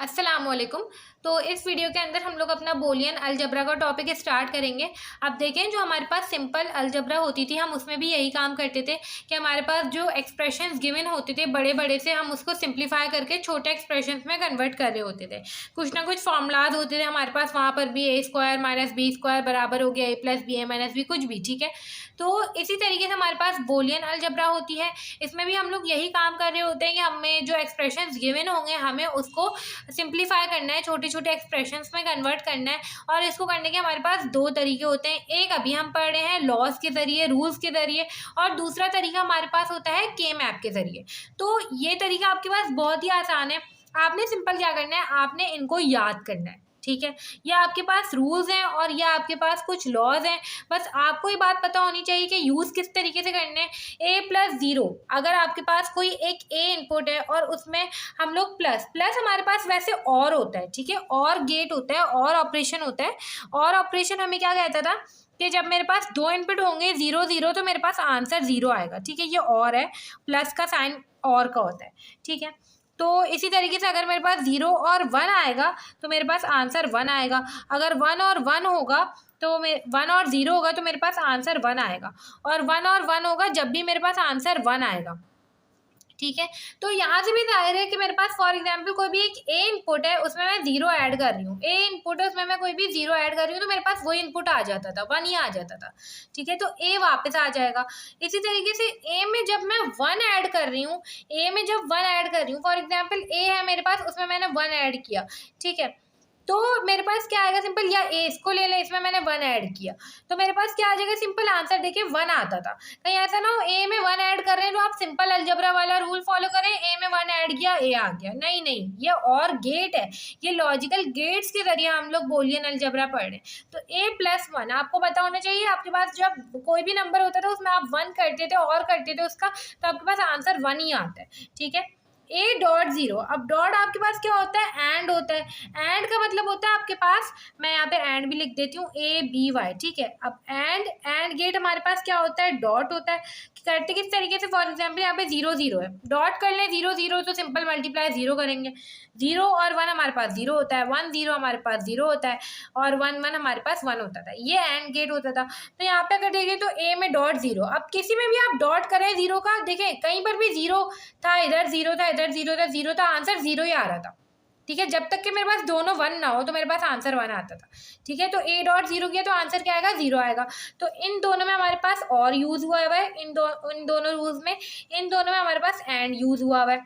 अस्सलाम वालेकुम। तो इस वीडियो के अंदर हम लोग अपना बोलियन अलजबरा का टॉपिक स्टार्ट करेंगे। अब देखें, जो हमारे पास सिंपल अलजबरा होती थी हम उसमें भी यही काम करते थे कि हमारे पास जो एक्सप्रेशंस गिवन होते थे बड़े बड़े से हम उसको सिंप्लीफाई करके छोटे एक्सप्रेशंस में कन्वर्ट कर रहे होते थे। कुछ ना कुछ फॉर्मूलाज होते थे हमारे पास, वहाँ पर भी ए स्क्वायर माइनस बी स्क्वायर बराबर हो गया ए प्लस बी ए माइनस बी, कुछ भी, ठीक है। तो इसी तरीके से हमारे पास बोलियन अलजबरा होती है। इसमें भी हम लोग यही काम कर रहे होते हैं कि हमें जो एक्सप्रेशंस गिवन होंगे हमें उसको सिंप्लीफाई करना है, छोटे छोटे एक्सप्रेशंस में कन्वर्ट करना है। और इसको करने के हमारे पास दो तरीके होते हैं। एक अभी हम पढ़ रहे हैं लॉज के ज़रिए, रूल्स के ज़रिए, और दूसरा तरीका हमारे पास होता है के मैप के ज़रिए। तो ये तरीका आपके पास बहुत ही आसान है। आपने सिंपल क्या करना है, आपने इनको याद करना है, ठीक है। ये आपके पास रूल्स हैं और ये आपके पास कुछ लॉज हैं। बस आपको ये बात पता होनी चाहिए कि यूज़ किस तरीके से करने हैं। ए प्लस ज़ीरो, अगर आपके पास कोई एक ए इनपुट है और उसमें हम लोग प्लस हमारे पास वैसे और होता है, ठीक है, और गेट होता है, और ऑपरेशन होता है। और ऑपरेशन हमें क्या कहता था कि जब मेरे पास दो इनपुट होंगे 0 0 तो मेरे पास आंसर 0 आएगा, ठीक है। ये और है, प्लस का साइन और का होता है, ठीक है। तो इसी तरीके से अगर मेरे पास 0 और 1 आएगा तो मेरे पास आंसर 1 आएगा। अगर 1 और 1 होगा तो 1 और 0 होगा तो मेरे पास आंसर 1 आएगा। और 1 और 1 होगा जब भी मेरे पास आंसर 1 आएगा, ठीक है। तो यहाँ से भी जाहिर है कि मेरे पास फॉर एग्जांपल कोई भी एक ए इनपुट है, उसमें मैं 0 ऐड कर रही हूँ, ए इनपुट है उसमें मैं कोई भी 0 ऐड कर रही हूँ, तो मेरे पास वही इनपुट आ जाता था, 1 ही आ जाता था, ठीक है। तो ए वापस आ जाएगा। इसी तरीके से ए में जब मैं 1 ऐड कर रही हूँ, ए में जब 1 ऐड कर रही हूँ, फॉर एग्जाम्पल ए है मेरे पास, उसमें मैंने 1 ऐड किया, ठीक है। तो मेरे पास क्या आएगा सिंपल, या ए इसको ले लें, इसमें मैंने 1 ऐड किया, तो मेरे पास क्या आ जाएगा सिंपल आंसर, देखिए 1 आता था। कहीं ऐसा ना हो ए में 1 ऐड कर रहे हैं तो आप सिंपल अलजबरा वाला रूल फॉलो करें, ए में 1 ऐड किया ए आ गया, नहीं नहीं, ये और गेट है, ये लॉजिकल गेट्स के जरिए हम लोग बोलियन अलजबरा पढ़ रहे हैं। तो ए प्लस 1 आपको पता होना चाहिए। आपके पास जब कोई भी नंबर होता था उसमें आप 1 करते थे और करते थे उसका, तो आपके पास आंसर 1 ही आता है, ठीक है। ए डॉट 0, अब डॉट आपके पास क्या होता है, एंड होता है। एंड का मतलब होता है आपके पास, मैं यहाँ पे एंड भी लिख देती हूँ, ए बी वाई, ठीक है। अब एंड गेट हमारे पास क्या होता है, डॉट होता है। करते किस तरीके से, फॉर एग्जाम्पल यहाँ पे 0 0 है, डॉट कर लें 0 0 तो सिंपल मल्टीप्लाई 0 करेंगे, 0 और 1 हमारे पास 0 होता है, 1 0 हमारे पास 0 होता है, और 1 1 हमारे पास 1 होता था। ये एंड गेट होता था। तो यहाँ पे अगर देखें तो ए में डॉट 0, अब किसी में भी आप डॉट करें 0 का, देखें कहीं पर भी 0 था, इधर 0 था, इधर 0 था, 0 था, आंसर 0 ही आ रहा था, ठीक है। जब तक कि मेरे पास दोनों 1 ना हो तो मेरे पास आंसर 1 आता था, ठीक है। तो ए डॉट 0 किया तो आंसर क्या आएगा, 0 आएगा। तो इन दोनों में हमारे पास और यूज हुआ हुआ है, इन दोनों रूल्स में, इन दोनों में हमारे पास एंड यूज हुआ हुआ है,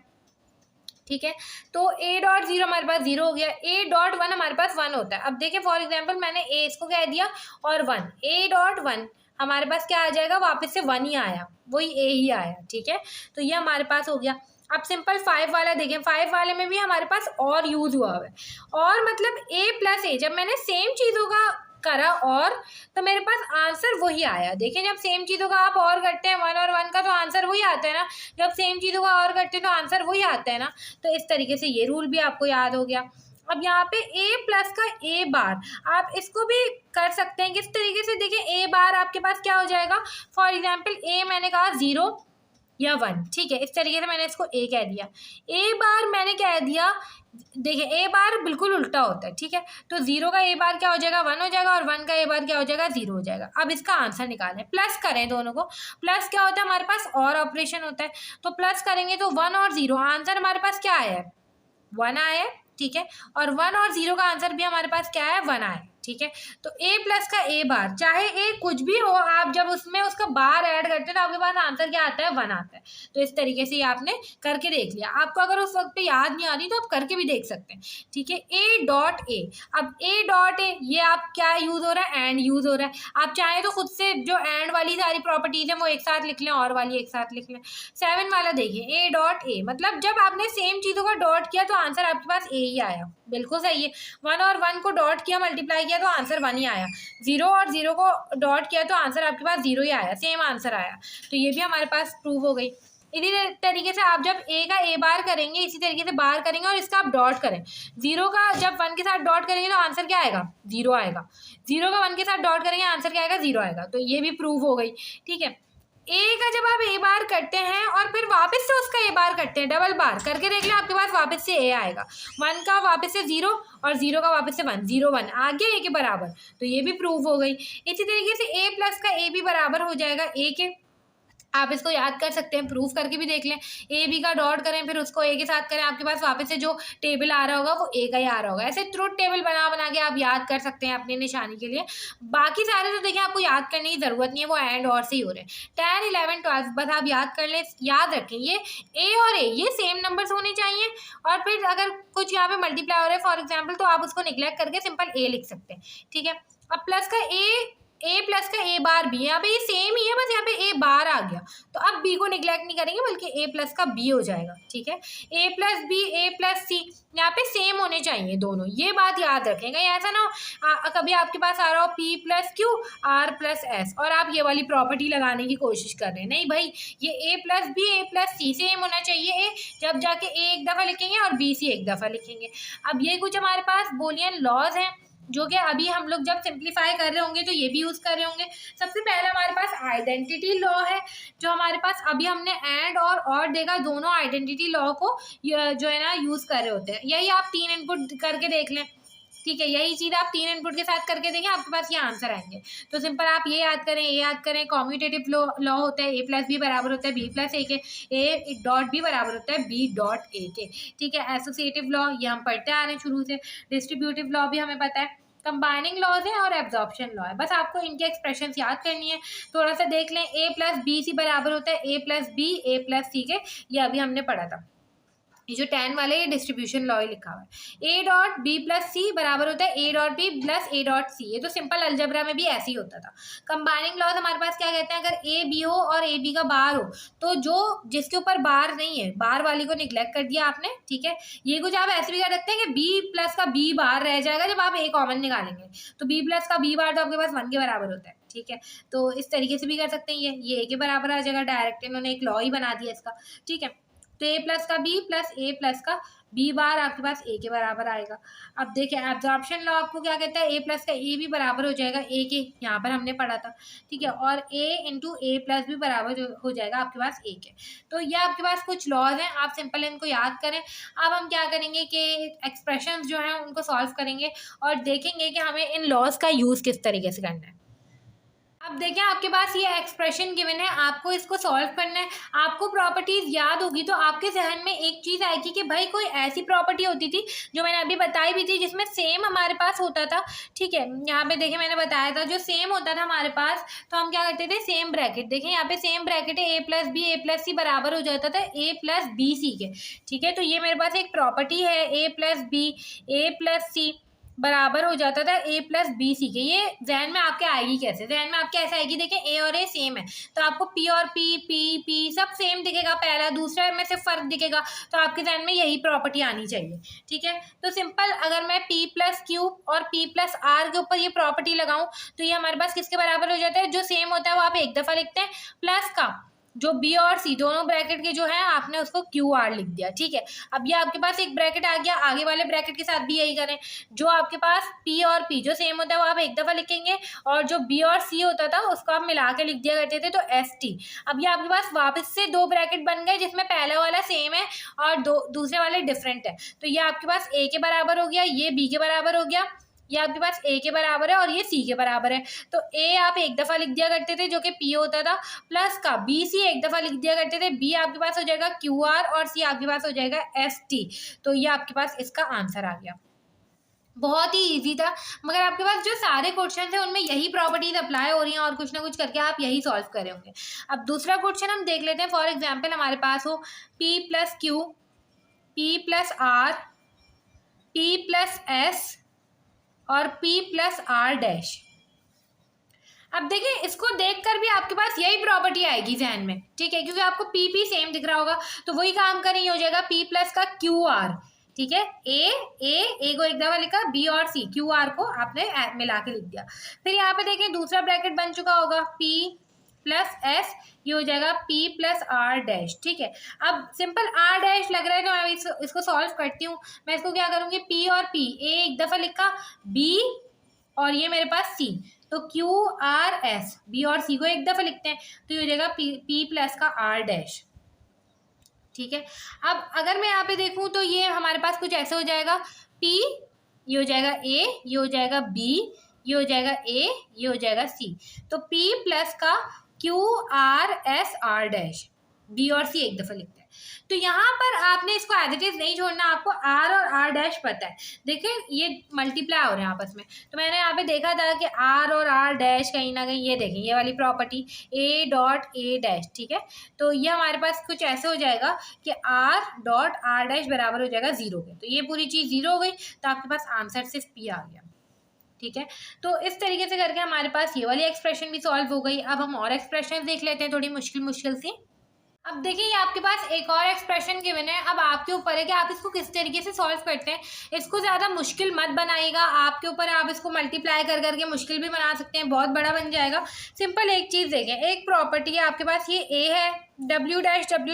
ठीक है। तो ए डॉट 0 हमारे पास 0 हो गया, ए डॉट 1 हमारे पास 1 होता है। अब देखिए फॉर एग्जाम्पल मैंने ए इसको कह दिया और 1, ए डॉट 1 हमारे पास क्या आ जाएगा, वापस से 1 ही आया, वही ए ही आया, ठीक है। तो ये हमारे पास हो गया। अब सिंपल 5 वाला देखें, 5 वाले में भी हमारे पास और यूज हुआ है। और मतलब ए प्लस ए, जब मैंने सेम चीज़ों का करा और, तो मेरे पास आंसर वही आया। देखें जब सेम चीज़ों का आप और करते हैं 1 और 1 का, तो आंसर वही आता है ना। जब सेम चीज़ों का और करते हैं तो आंसर वही आता है ना। तो इस तरीके से ये रूल भी आपको याद हो गया। अब यहाँ पे ए प्लस का ए बार, आप इसको भी कर सकते हैं किस तरीके से, देखिए ए बार आपके पास क्या हो जाएगा, फॉर एग्जाम्पल ए मैंने कहा 0 या 1, ठीक है। इस तरीके से मैंने इसको ए कह दिया। ए बार मैंने कह दिया, देखिए ए बार बिल्कुल उल्टा होता है, ठीक है। तो 0 का ए बार क्या हो जाएगा, 1 हो जाएगा, और 1 का ए बार क्या हो जाएगा, 0 हो जाएगा। अब इसका आंसर निकालें, प्लस करें दोनों को। प्लस क्या होता है, हमारे पास और ऑपरेशन होता है, तो प्लस करेंगे तो 1 और 0, आंसर हमारे पास क्या आया है, 1 आया है, ठीक है। और 1 और 0 का आंसर भी हमारे पास क्या है, 1 आया, ठीक है। तो ए प्लस का ए बार, चाहे ए कुछ भी हो, आप जब उसमें उसका बार ऐड करते हैं तो आपके पास आंसर क्या आता है, 1 आता है। तो इस तरीके से आपने करके देख लिया। आपको अगर उस वक्त पे याद नहीं आ रही तो आप करके भी देख सकते हैं, ठीक है। ए डॉट ए, अब ए डॉट ए ये आप क्या यूज़ हो रहा है, एंड यूज़ हो रहा है। आप चाहें तो खुद से जो एंड वाली सारी प्रॉपर्टीज हैं वो एक साथ लिख लें, और वाली एक साथ लिख लें। 7 वाला देखिए, ए डॉट ए, मतलब जब आपने सेम चीज़ों का डॉट किया तो आंसर आपके पास ए ही आया, बिल्कुल सही है। 1 और 1 को डॉट किया, मल्टीप्लाई किया तो आंसर 1 ही आया। 0 और 0 को डॉट किया तो आंसर आपके पास 0 ही आया, सेम आंसर आया। तो ये भी हमारे पास प्रूव हो गई। इसी तरीके से आप जब ए का ए बार करेंगे, इसी तरीके से बार करेंगे और इसका आप डॉट करें। 0 का जब 1 के साथ डॉट करेंगे तो आंसर क्या आएगा, 0 आएगा। 0 का 1 के साथ डॉट करेंगे, आंसर क्या आएगा, 0 आएगा। तो ये भी प्रूव हो गई, ठीक है। ए का जब आप ए बार करते हैं और फिर वापस से उसका ए बार करते हैं, डबल बार करके देख लें, आपके पास वापस से ए आएगा। 1 का वापस से 0 और 0 का वापस से 1, 0 1 आ गया ए के बराबर, तो ये भी प्रूव हो गई। इसी तरीके से ए प्लस का ए भी बराबर हो जाएगा ए के। आप इसको याद कर सकते हैं, प्रूफ करके भी देख लें। ए बी का डॉट करें, फिर उसको ए के साथ करें, आपके पास वापस से जो टेबल आ रहा होगा वो ए का ही आ रहा होगा। ऐसे ट्रुथ टेबल बना बना के आप याद कर सकते हैं अपनी निशानी के लिए। बाकी सारे तो देखिए आपको याद करने की ज़रूरत नहीं है, वो एंड और से ही हो रहे हैं। 10 11 12 बस आप याद कर लें, याद रखें ये ए और ए ये सेम नंबर्स होने चाहिए। और फिर अगर कुछ यहाँ पे मल्टीप्लाई हो रहा है फॉर एग्जाम्पल, तो आप उसको निगलेक्ट करके सिंपल ए लिख सकते हैं, ठीक है। अब प्लस का ए प्लस का ए बार बी, यहाँ पे ये सेम ही है, बस यहाँ पे ए बार आ गया, तो अब बी को निगलेक्ट नहीं करेंगे बल्कि ए प्लस का बी हो जाएगा, ठीक है। ए प्लस बी, ए प्लस सी, यहाँ पे सेम होने चाहिए दोनों, ये बात याद रखेंगे। ऐसा ना हो कभी आपके पास आ रहा हो P plus Q R plus S और आप ये वाली प्रॉपर्टी लगाने की कोशिश कर रहे हैं, नहीं भाई, ये ए प्लस बी, ए प्लस सी सेम होना चाहिए। ए जब जाके ए एक दफ़ा लिखेंगे और बी सी एक दफ़ा लिखेंगे। अब ये कुछ हमारे पास बोलियन लॉज हैं जो कि अभी हम लोग जब सिंप्लीफाई कर रहे होंगे तो ये भी यूज़ कर रहे होंगे। सबसे पहला हमारे पास आइडेंटिटी लॉ है, जो हमारे पास अभी हमने एंड और देखा, दोनों आइडेंटिटी लॉ को जो है ना यूज़ कर रहे होते हैं। यही आप 3 इनपुट करके देख लें, ठीक है, यही चीज़ आप 3 इनपुट के साथ करके देखें, आपके पास ये आंसर आएंगे। तो सिंपल आप ये याद करें, ये याद करें, कॉम्यूटेटिव लॉ होता है ए प्लस बी बराबर होता है बी प्लस ए के, ए डॉट बी बराबर होता है बी डॉट ए के, ठीक है। एसोसिएटिव लॉ ये हम पढ़ते आ रहे हैं शुरू से। डिस्ट्रीब्यूटिव लॉ भी हमें पता है। कंबाइनिंग लॉज है और एब्जॉर्प्शन लॉ है, बस आपको इनके एक्सप्रेशंस याद करनी है। थोड़ा सा देख लें, ए प्लस बी सी बराबर होता है ए प्लस बी ए प्लस सी के, ये अभी हमने पढ़ा था। ये जो 10 वाले ये डिस्ट्रीब्यूशन लॉ ही लिखा हुआ है। A dot B plus C बराबर होता है A dot B plus A dot C, ये तो सिंपल अलजेब्रा में भी ऐसे ही होता था। कंबाइनिंग लॉज हमारे पास क्या कहते हैं, अगर ए बी हो और ए बी का बार हो, तो जो जिसके ऊपर बार नहीं है, बार वाली को निगलेक्ट कर दिया आपने, ठीक है। ये कुछ आप ऐसे भी कर सकते हैं कि बी प्लस का बी बार रह जाएगा जब आप ए कॉमन निकालेंगे, तो बी प्लस का बी बार तो आपके पास 1 के बराबर होता है, ठीक है। तो इस तरीके से भी कर सकते हैं, ये ए के बराबर आ जाएगा, डायरेक्ट इन्होंने एक लॉ ही बना दिया इसका, ठीक है। तो ए प्लस का बी प्लस ए प्लस का बी बार आपके पास ए के बराबर आएगा। अब देखिए एब्जॉर्प्शन लॉ आपको क्या कहता है, ए प्लस का ए भी बराबर हो जाएगा ए के, यहाँ पर हमने पढ़ा था, ठीक है। और ए इंटू ए प्लस भी बराबर हो जाएगा आपके पास ए के। तो ये आपके पास कुछ लॉज हैं, आप सिंपल इनको याद करें। अब हम क्या करेंगे कि एक्सप्रेशंस जो हैं उनको सॉल्व करेंगे और देखेंगे कि हमें इन लॉज का यूज़ किस तरीके से करना है। अब देखें आपके पास ये एक्सप्रेशन गिवन है, आपको इसको सॉल्व करना है। आपको प्रॉपर्टीज़ याद होगी तो आपके जहन में एक चीज़ आएगी कि भाई कोई ऐसी प्रॉपर्टी होती थी जो मैंने अभी बताई भी थी जिसमें सेम हमारे पास होता था, ठीक है। यहाँ पे देखें मैंने बताया था जो सेम होता था हमारे पास, तो हम क्या करते थे, सेम ब्रैकेट, देखें यहाँ पे सेम ब्रैकेट है, ए प्लस सी बराबर हो जाता था ए प्लस बी सी के, ठीक है। तो ये मेरे पास एक प्रॉपर्टी है, ए प्लस बी ए प्लस सी बराबर हो जाता था ए प्लस बी सी के। ये जहन में आपके आएगी कैसे, जहन में आपके ऐसे आएगी, देखिए ए और ए सेम है तो आपको पी और पी सब सेम दिखेगा, पहला दूसरा में से फ़र्क दिखेगा, तो आपके जहन में यही प्रॉपर्टी आनी चाहिए, ठीक है। तो सिंपल अगर मैं पी प्लस क्यू और पी प्लस आर के ऊपर ये प्रॉपर्टी लगाऊं तो ये हमारे पास किसके बराबर हो जाता है, जो सेम होता है वो आप एक दफ़ा लिखते हैं, प्लस का जो बी और सी दोनों ब्रैकेट के जो है आपने उसको क्यू आर लिख दिया, ठीक है। अब ये आपके पास एक ब्रैकेट आ गया, आगे वाले ब्रैकेट के साथ भी यही करें, जो आपके पास पी और पी जो सेम होता है वो आप एक दफ़ा लिखेंगे और जो बी और सी होता था उसको आप मिला के लिख दिया करते थे, तो एस टी। अब ये आपके पास वापस से 2 ब्रैकेट बन गए जिसमें पहला वाला सेम है और दूसरे वाले डिफरेंट है, तो ये आपके पास ए के बराबर हो गया, ये बी के बराबर हो गया, ये आपके पास ए के बराबर है और ये सी के बराबर है। तो ए आप एक दफ़ा लिख दिया करते थे जो कि पी होता था, प्लस का बी सी एक दफ़ा लिख दिया करते थे, बी आपके पास हो जाएगा क्यू आर और सी आपके पास हो जाएगा एस टी। तो ये आपके पास इसका आंसर आ गया। बहुत ही इजी था, मगर आपके पास जो सारे क्वेश्चन थे उनमें यही प्रॉपर्टीज अप्लाई हो रही हैं और कुछ ना कुछ करके आप यही सॉल्व कर रहे होंगे। अब दूसरा क्वेश्चन हम देख लेते हैं। फॉर एग्जाम्पल हमारे पास हो P plus Q, P plus R, P plus S और P प्लस आर डैश। अब देखिए इसको देखकर भी आपके पास यही प्रॉपर्टी आएगी जहन में, ठीक है, क्योंकि आपको P सेम दिख रहा होगा, तो वही काम करें, हो जाएगा P प्लस का क्यू आर, ठीक है। ए को एक दफ़ा लिखा, बी और सी, क्यू आर को आपने मिला के लिख दिया। फिर यहाँ पे देखें दूसरा ब्रैकेट बन चुका होगा P प्लस एस, ये हो जाएगा P प्लस आर डैश, ठीक है। अब सिंपल आर डैश लग रहा है तो मैं इसको सॉल्व करती हूँ। मैं इसको क्या करूँगी, P और P, ए एक दफ़ा लिखा, B और ये मेरे पास C, तो QRS, B और C को एक दफ़ा लिखते हैं, तो ये हो जाएगा P प्लस का R डैश, ठीक है। अब अगर मैं यहाँ पे देखूँ तो ये हमारे पास कुछ ऐसे हो जाएगा, P, ये हो जाएगा A, ये हो जाएगा B, ये हो जाएगा A, ये हो जाएगा C, तो P प्लस का QRS R डैश, B और C एक दफ़ा लिखते हैं। तो यहाँ पर आपने इसको एज इट इज नहीं छोड़ना, आपको R और R डैश पता है। देखिए ये मल्टीप्लाई हो रहे हैं आपस में, तो मैंने यहाँ पे देखा था कि R और R डैश कहीं ना कहीं, ये देखें ये वाली property A dot A dash, ठीक है। तो ये हमारे पास कुछ ऐसे हो जाएगा कि R डॉट R डैश बराबर हो जाएगा 0 के, तो ये पूरी चीज़ 0 हो गई, तो आपके पास आंसर सिर्फ P आ गया, ठीक है। तो इस तरीके से करके हमारे पास ये वाली एक्सप्रेशन भी सॉल्व हो गई। अब हम और एक्सप्रेशन देख लेते हैं थोड़ी मुश्किल मुश्किल सी। अब देखिए ये आपके पास एक और एक्सप्रेशन गिवन है, अब आपके ऊपर है कि आप इसको किस तरीके से सॉल्व करते हैं। इसको ज़्यादा मुश्किल मत बनाइएगा, आपके ऊपर है, आप इसको मल्टीप्लाई कर करके मुश्किल भी बना सकते हैं, बहुत बड़ा बन जाएगा। सिंपल एक चीज़ देखें, एक प्रॉपर्टी है आपके पास, ये A है, W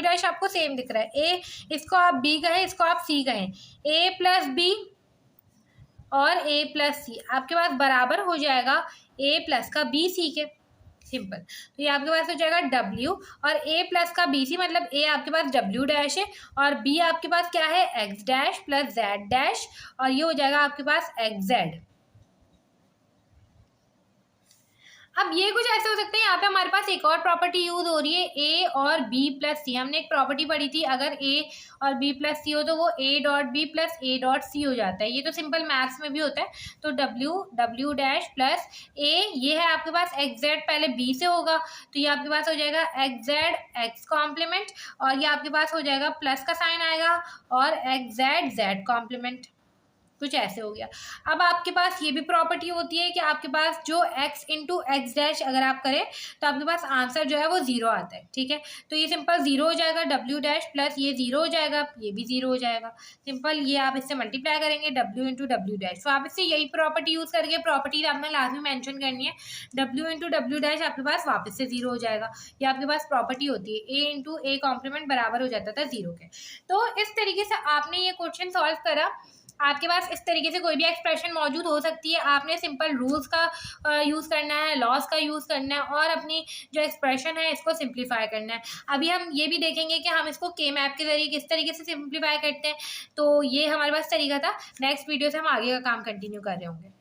डैश आपको सेम दिख रहा है, A, इसको आप B कहें, इसको आप C कहें, A प्लस B और A प्लस C आपके पास बराबर हो जाएगा A प्लस का B C के, सिंपल। तो ये आपके पास हो जाएगा W और A प्लस का BC, मतलब A आपके पास W डैश है और B आपके पास क्या है, X dash plus Z dash, और ये हो जाएगा आपके पास XZ। अब ये कुछ ऐसे हो सकते हैं, यहाँ पे हमारे पास एक और प्रॉपर्टी यूज हो रही है, A और B प्लस C। हमने एक प्रॉपर्टी पढ़ी थी, अगर A और B प्लस C हो तो वो A dot B plus A dot C हो जाता है। ये तो सिंपल मैथ्स में भी होता है। तो W डैश प्लस A, ये है आपके पास XZ, पहले B से होगा, तो ये आपके पास हो जाएगा XZ X कॉम्प्लीमेंट, और ये आपके पास हो जाएगा प्लस का साइन आएगा और XZ Z कॉम्प्लीमेंट, कुछ ऐसे हो गया। अब आपके पास ये भी प्रॉपर्टी होती है कि आपके पास जो x इंटू एक्स डैश अगर आप करें तो आपके पास आंसर जो है वो 0 आता है, ठीक है। तो ये सिंपल 0 हो जाएगा, W डैश प्लस ये 0 हो जाएगा, ये भी 0 हो जाएगा, सिंपल। ये आप इससे मल्टीप्लाई करेंगे W इंटू W डैश, तो आप इससे यही प्रॉपर्टी यूज़ करके, प्रॉपर्टी आपने लाजमी मेंशन करनी है, W इंटू W डैश आपके पास वापस से 0 हो जाएगा। ये आपके पास प्रॉपर्टी होती है, A इंटू A कॉम्प्लीमेंट बराबर हो जाता था 0 के। तो इस तरीके से आपने ये क्वेश्चन सॉल्व करा। आपके पास इस तरीके से कोई भी एक्सप्रेशन मौजूद हो सकती है, आपने सिंपल रूल्स का यूज़ करना है, लॉस का यूज़ करना है और अपनी जो एक्सप्रेशन है इसको सिंप्लीफाई करना है। अभी हम ये भी देखेंगे कि हम इसको के मैप के ज़रिए किस तरीके से सिंप्लीफाई करते हैं। तो ये हमारे पास तरीका था, नेक्स्ट वीडियो से हम आगे का काम कंटिन्यू कर रहे होंगे।